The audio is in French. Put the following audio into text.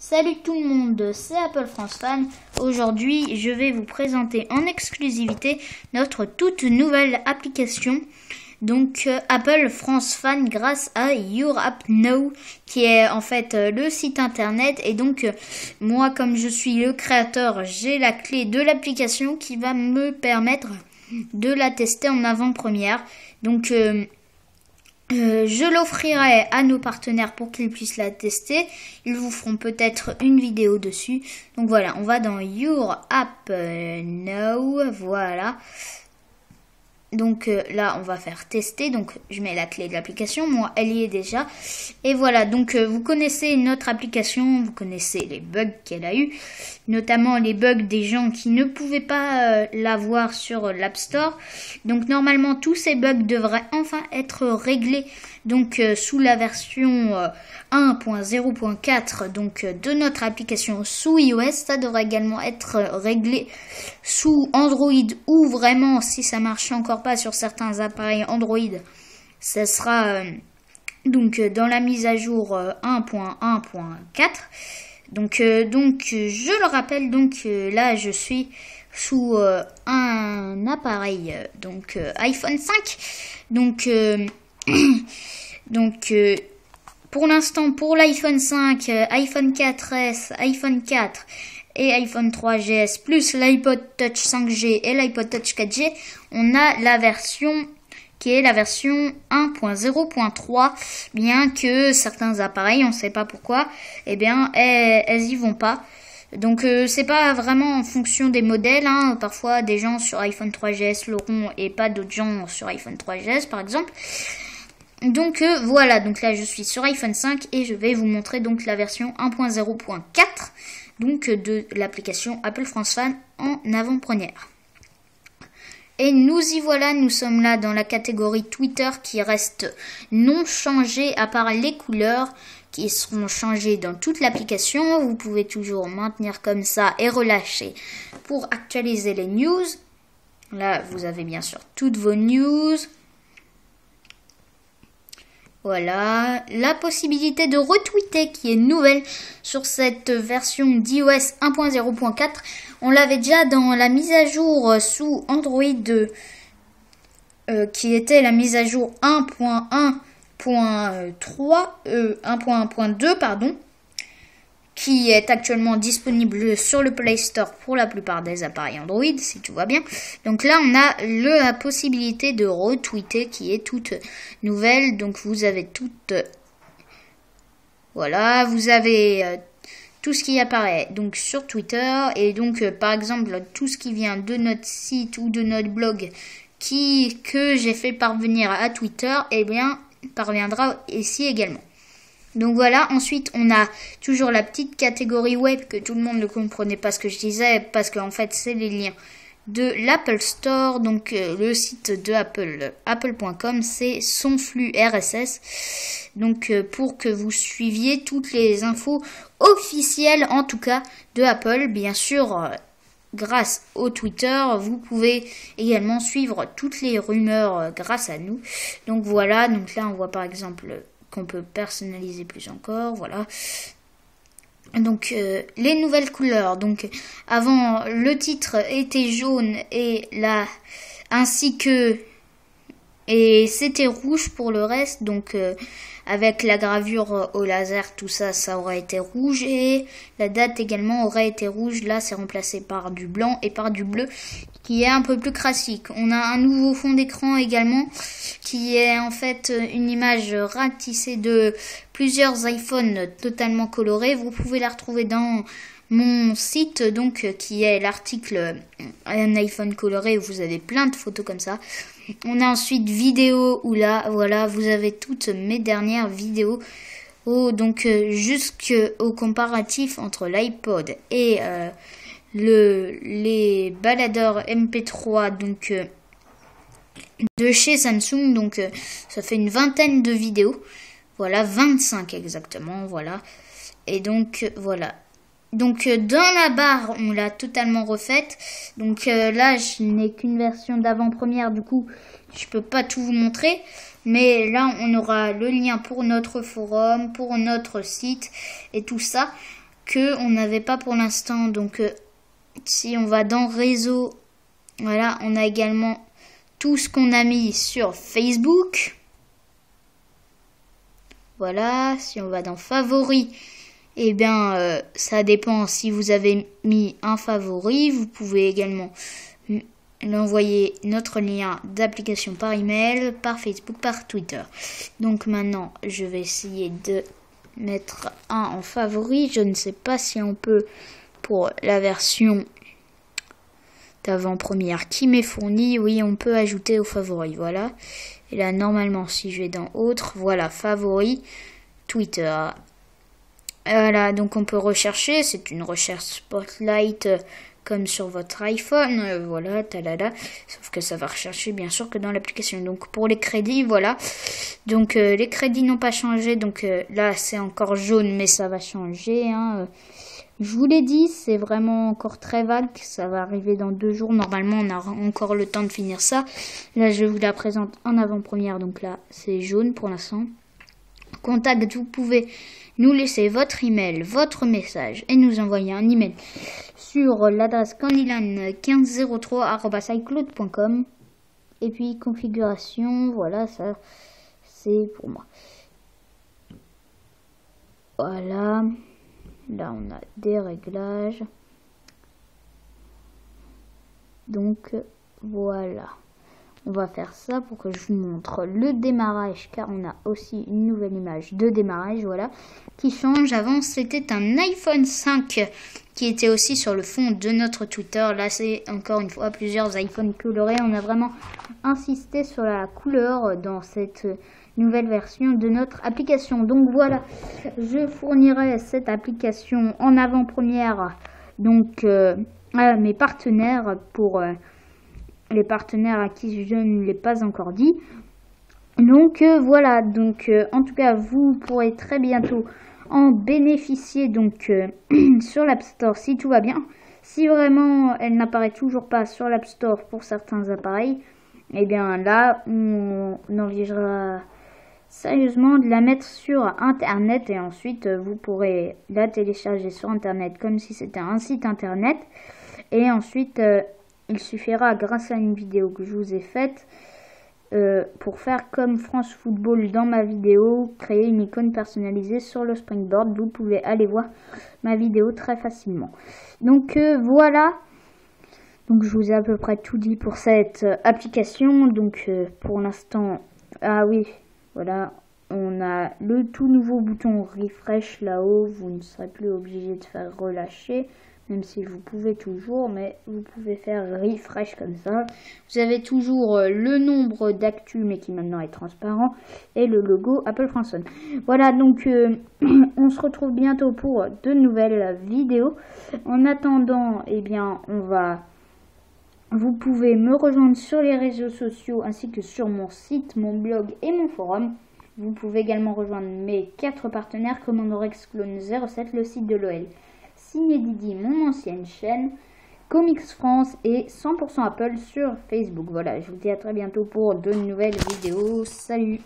Salut tout le monde, c'est Apple France Fan. Aujourd'hui, je vais vous présenter en exclusivité notre toute nouvelle application. Donc Apple France Fan grâce à Your App Now qui est en fait le site internet. Et donc moi, comme je suis le créateur, j'ai la clé de l'application qui va me permettre de la tester en avant-première. Donc je l'offrirai à nos partenaires pour qu'ils puissent la tester. Ils vous feront peut-être une vidéo dessus. Donc voilà, on va dans Your App Now. Voilà. Donc là, on va faire tester. Donc je mets la clé de l'application. Moi, elle y est déjà. Et voilà, donc vous connaissez notre application. Vous connaissez les bugs qu'elle a eu. Notamment les bugs des gens qui ne pouvaient pas la voir sur l'App Store. Donc normalement, tous ces bugs devraient enfin être réglés. Donc sous la version 1.0.4 donc de notre application sous iOS. Ça devrait également être réglé sous Android, ou vraiment si ça marche encore pas sur certains appareils Android, ça sera donc dans la mise à jour 1.1.4. Donc je le rappelle, donc là je suis sous un appareil donc iPhone 5. Donc pour l'instant, pour l'iPhone 5, iPhone 4S, iPhone 4 et iPhone 3GS, plus l'iPod Touch 5G et l'iPod Touch 4G, on a la version qui est la version 1.0.3, bien que certains appareils, on ne sait pas pourquoi, eh bien, elles y vont pas. Donc c'est pas vraiment en fonction des modèles, hein. Parfois des gens sur iPhone 3GS l'auront et pas d'autres gens sur iPhone 3GS par exemple. Donc voilà, donc là je suis sur iPhone 5 et je vais vous montrer donc la version 1.0.4 donc de l'application Apple France Fan en avant-première. Et nous y voilà, nous sommes là dans la catégorie Twitter qui reste non changée à part les couleurs qui seront changées dans toute l'application. Vous pouvez toujours maintenir comme ça et relâcher pour actualiser les news. Là vous avez bien sûr toutes vos news. Voilà, la possibilité de retweeter qui est nouvelle sur cette version d'iOS 1.0.4. On l'avait déjà dans la mise à jour sous Android qui était la mise à jour 1.1.2 pardon, qui est actuellement disponible sur le Play Store pour la plupart des appareils Android, si tout va bien. Donc là, on a la possibilité de retweeter qui est toute nouvelle. Donc vous avez toute... Voilà, vous avez tout ce qui apparaît donc sur Twitter. Et donc, par exemple, tout ce qui vient de notre site ou de notre blog que j'ai fait parvenir à Twitter, eh bien, parviendra ici également. Donc voilà, ensuite on a toujours la petite catégorie web que tout le monde ne comprenait pas ce que je disais parce qu'en fait c'est les liens de l'Apple Store, donc le site de Apple, apple.com, c'est son flux RSS. Donc pour que vous suiviez toutes les infos officielles en tout cas de Apple, bien sûr grâce au Twitter, vous pouvez également suivre toutes les rumeurs grâce à nous. Donc voilà, donc là on voit par exemple qu'on peut personnaliser plus encore, voilà. Donc les nouvelles couleurs, donc avant le titre était jaune et là ainsi que et c'était rouge pour le reste, donc avec la gravure au laser, tout ça, ça aurait été rouge et la date également aurait été rouge. Là, c'est remplacé par du blanc et par du bleu qui est un peu plus classique. On a un nouveau fond d'écran également qui est en fait une image ratissée de plusieurs iPhones totalement colorés. Vous pouvez la retrouver dans mon site, donc qui est l'article un iPhone coloré où vous avez plein de photos comme ça. On a ensuite vidéo où là voilà vous avez toutes mes dernières vidéos donc jusqu'au comparatif entre l'iPod et les baladeurs MP3 donc de chez Samsung. Donc ça fait une vingtaine de vidéos, voilà 25 exactement, voilà. Et donc voilà. Donc dans la barre, on l'a totalement refaite. Donc là, je n'ai qu'une version d'avant-première, du coup, je peux pas tout vous montrer. Mais là, on aura le lien pour notre forum, pour notre site et tout ça. que on n'avait pas pour l'instant. Donc si on va dans réseau, voilà, on a également tout ce qu'on a mis sur Facebook. Voilà, si on va dans favoris, eh bien ça dépend si vous avez mis un favori. Vous pouvez également l'envoyer notre lien d'application par email, par Facebook, par Twitter. Donc maintenant, je vais essayer de mettre un en favori. Je ne sais pas si on peut pour la version d'avant-première qui m'est fournie. Oui, on peut ajouter aux favoris, voilà. Et là, normalement, si je vais dans autres, voilà, favoris, Twitter. Voilà, donc on peut rechercher. C'est une recherche Spotlight comme sur votre iPhone, voilà, talala, sauf que ça va rechercher bien sûr que dans l'application. Donc pour les crédits, voilà, donc les crédits n'ont pas changé, donc là c'est encore jaune, mais ça va changer, hein. Je vous l'ai dit, c'est vraiment encore très vague, ça va arriver dans 2 jours, normalement on a encore le temps de finir ça. Là je vous la présente en avant-première, donc là c'est jaune pour l'instant. Contact, vous pouvez nous laisser votre email, votre message et nous envoyer un email sur l'adresse candyland1503@icloud.com. Et puis configuration, voilà, ça c'est pour moi. Voilà, là on a des réglages. Donc voilà. On va faire ça pour que je vous montre le démarrage, car on a aussi une nouvelle image de démarrage, voilà, qui change. Avant, c'était un iPhone 5 qui était aussi sur le fond de notre Twitter. Là, c'est encore une fois plusieurs iPhones colorés. On a vraiment insisté sur la couleur dans cette nouvelle version de notre application. Donc voilà, je fournirai cette application en avant-première donc à mes partenaires pour... les partenaires à qui je ne l'ai pas encore dit. Donc voilà, donc en tout cas vous pourrez très bientôt en bénéficier donc sur l'App Store si tout va bien. Si vraiment elle n'apparaît toujours pas sur l'App Store pour certains appareils, et bien là on envisagera sérieusement de la mettre sur internet et ensuite vous pourrez la télécharger sur internet comme si c'était un site internet et ensuite il suffira, grâce à une vidéo que je vous ai faite, pour faire comme France Football dans ma vidéo, créer une icône personnalisée sur le Springboard. Vous pouvez aller voir ma vidéo très facilement. Donc voilà. Donc je vous ai à peu près tout dit pour cette application. Donc pour l'instant, ah oui, voilà, on a le tout nouveau bouton refresh là-haut. Vous ne serez plus obligé de faire relâcher. Même si vous pouvez toujours, mais vous pouvez faire refresh comme ça. Vous avez toujours le nombre d'actu, mais qui maintenant est transparent, et le logo Apple François. Voilà, donc on se retrouve bientôt pour de nouvelles vidéos. En attendant, eh bien, vous pouvez me rejoindre sur les réseaux sociaux, ainsi que sur mon site, mon blog et mon forum. Vous pouvez également rejoindre mes 4 partenaires, Commandorex Clone 07, le site de l'OL. Signé Didi, mon ancienne chaîne, Comics France et 100% Apple sur Facebook. Voilà, je vous dis à très bientôt pour de nouvelles vidéos. Salut!